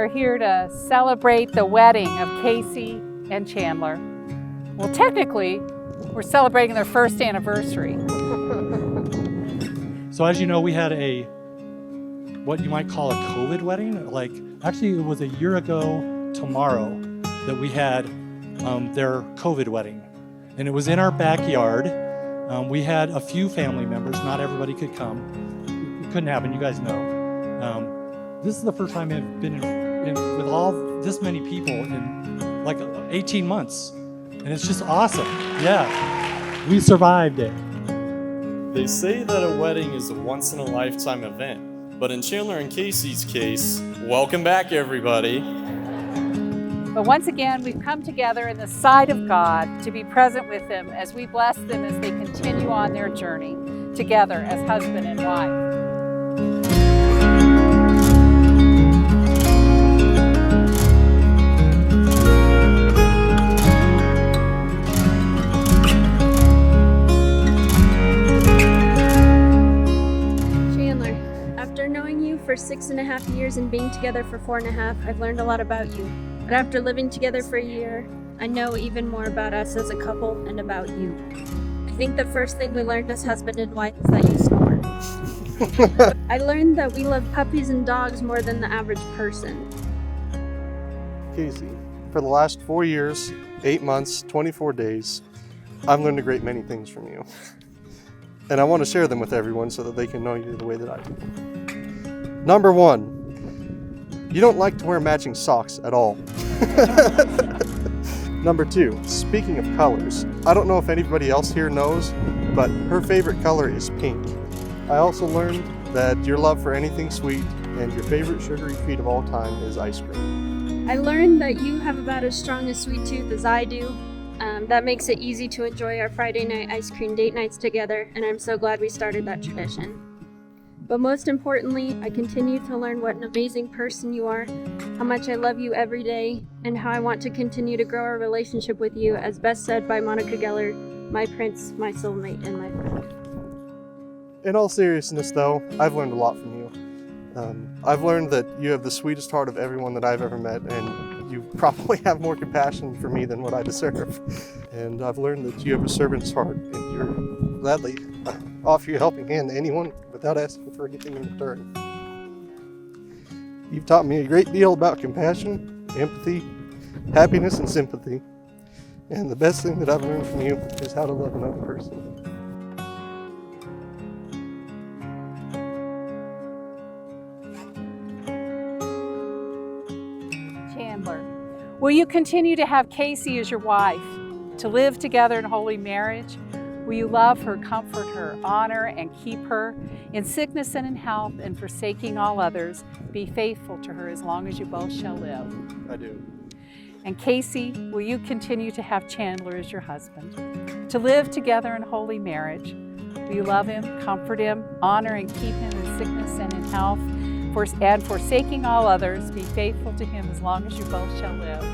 are here to celebrate the wedding of Casey and Chandler. Well, technically, we're celebrating their first anniversary. So as you know, we had what you might call a COVID wedding. Actually, it was a year ago tomorrow that we had their COVID wedding. And it was in our backyard. We had a few family members, not everybody could come. It couldn't happen, you guys know. This is the first time I've been with all this many people in like 18 months. And it's just awesome. Yeah, we survived it. They say that a wedding is a once-in-a-lifetime event, but in Chandler and Casey's case, welcome back, everybody. But once again, we've come together in the sight of God to be present with them as we bless them as they continue on their journey together as husband and wife. After knowing you for 6.5 years and being together for 4.5, I've learned a lot about you. But after living together for a year, I know even more about us as a couple and about you. I think the first thing we learned as husband and wife is that you snore. I learned that we love puppies and dogs more than the average person. Casey, for the last 4 years, 8 months, 24 days, I've learned a great many things from you. And I want to share them with everyone so that they can know you the way that I do. Number 1, you don't like to wear matching socks at all. Number 2, speaking of colors, I don't know if anybody else here knows, but her favorite color is pink. I also learned that your love for anything sweet and your favorite sugary treat of all time is ice cream. I learned that you have about as strong a sweet tooth as I do. That makes it easy to enjoy our Friday night ice cream date nights together, and I'm so glad we started that tradition. But most importantly, I continue to learn what an amazing person you are, how much I love you every day, and how I want to continue to grow our relationship with you, as best said by Monica Geller, my prince, my soulmate, and my friend. In all seriousness though, I've learned a lot from you. I've learned that you have the sweetest heart of everyone that I've ever met, and you probably have more compassion for me than what I deserve. And I've learned that you have a servant's heart, and you're gladly offer your helping hand to anyone without asking for anything in return. You've taught me a great deal about compassion, empathy, happiness, and sympathy. And the best thing that I've learned from you is how to love another person. Chandler, will you continue to have Casey as your wife, to live together in holy marriage? Will you love her, comfort her, honor and keep her in sickness and in health, and forsaking all others, be faithful to her as long as you both shall live? I do. And Casey, will you continue to have Chandler as your husband, to live together in holy marriage? Will you love him, comfort him, honor and keep him in sickness and in health, and forsaking all others, be faithful to him as long as you both shall live?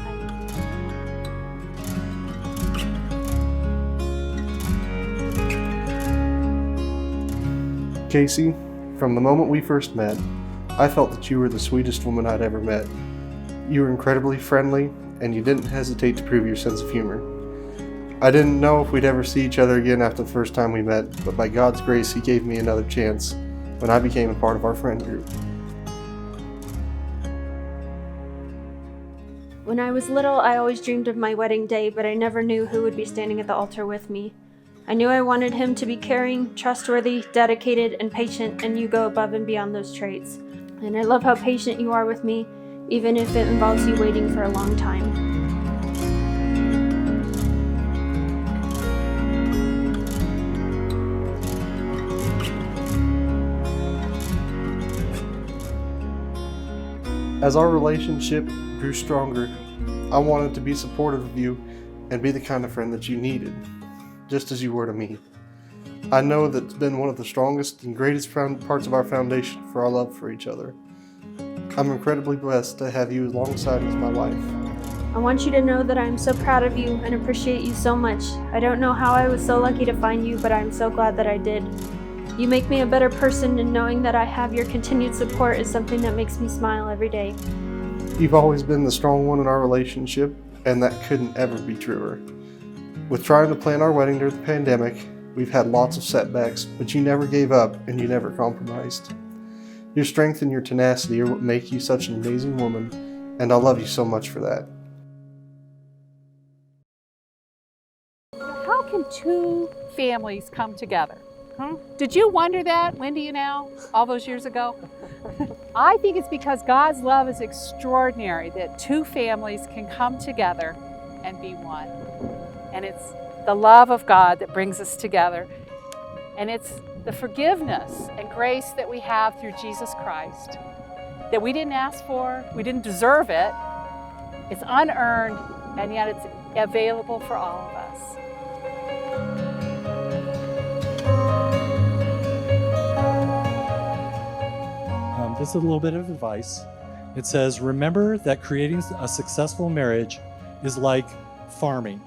Casey, from the moment we first met, I felt that you were the sweetest woman I'd ever met. You were incredibly friendly, and you didn't hesitate to prove your sense of humor. I didn't know if we'd ever see each other again after the first time we met, but by God's grace, He gave me another chance when I became a part of our friend group. When I was little, I always dreamed of my wedding day, but I never knew who would be standing at the altar with me. I knew I wanted him to be caring, trustworthy, dedicated, and patient, and you go above and beyond those traits. And I love how patient you are with me, even if it involves you waiting for a long time. As our relationship grew stronger, I wanted to be supportive of you and be the kind of friend that you needed, just as you were to me. I know that it's been one of the strongest and greatest parts of our foundation for our love for each other. I'm incredibly blessed to have you alongside as my wife. I want you to know that I'm so proud of you and appreciate you so much. I don't know how I was so lucky to find you, but I'm so glad that I did. You make me a better person, and knowing that I have your continued support is something that makes me smile every day. You've always been the strong one in our relationship, and that couldn't ever be truer. With trying to plan our wedding during the pandemic, we've had lots of setbacks, but you never gave up and you never compromised. Your strength and your tenacity are what make you such an amazing woman, and I love you so much for that. How can two families come together? Did you wonder that, Wendy, you know, all those years ago? I think it's because God's love is extraordinary that two families can come together and be one. And it's the love of God that brings us together. And it's the forgiveness and grace that we have through Jesus Christ that we didn't ask for, we didn't deserve it. It's unearned, and yet it's available for all of us. This is a little bit of advice. It says, remember that creating a successful marriage is like farming.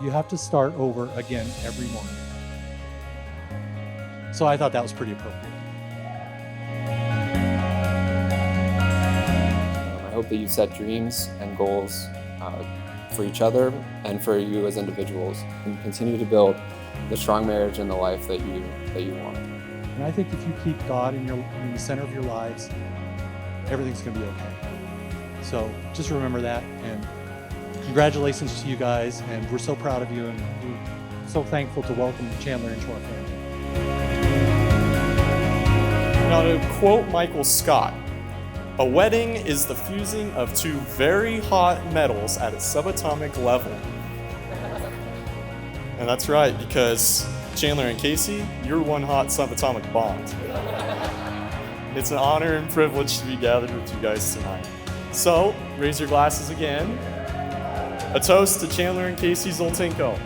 You have to start over again every morning. So I thought that was pretty appropriate. I hope that you set dreams and goals for each other and for you as individuals, and continue to build the strong marriage and the life that you want. And I think if you keep God in the center of your lives, everything's going to be okay. So just remember that, and congratulations to you guys, and we're so proud of you, and we're so thankful to welcome Chandler into our family. Now, to quote Michael Scott, a wedding is the fusing of two very hot metals at a subatomic level. And that's right, because Chandler and Casey, you're one hot subatomic bond. It's an honor and privilege to be gathered with you guys tonight. So, raise your glasses again. A toast to Chandler and Casey Zoltinko.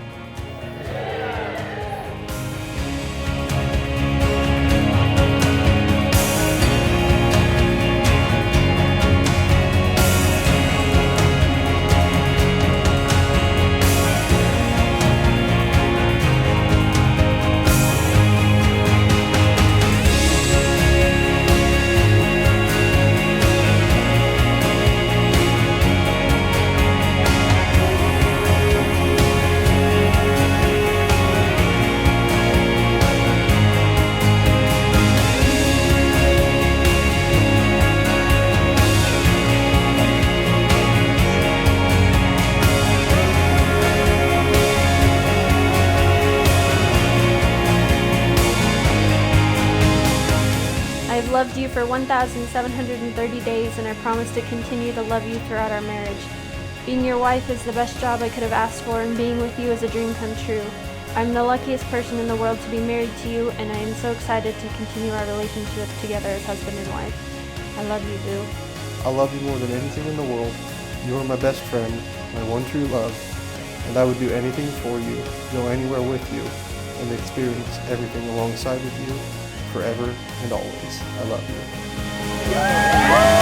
I've loved you for 1,730 days, and I promise to continue to love you throughout our marriage. Being your wife is the best job I could have asked for, and being with you is a dream come true. I'm the luckiest person in the world to be married to you, and I am so excited to continue our relationship together as husband and wife. I love you, Boo. I love you more than anything in the world. You are my best friend, my one true love, and I would do anything for you, go anywhere with you, and experience everything alongside with you forever and always. I love you.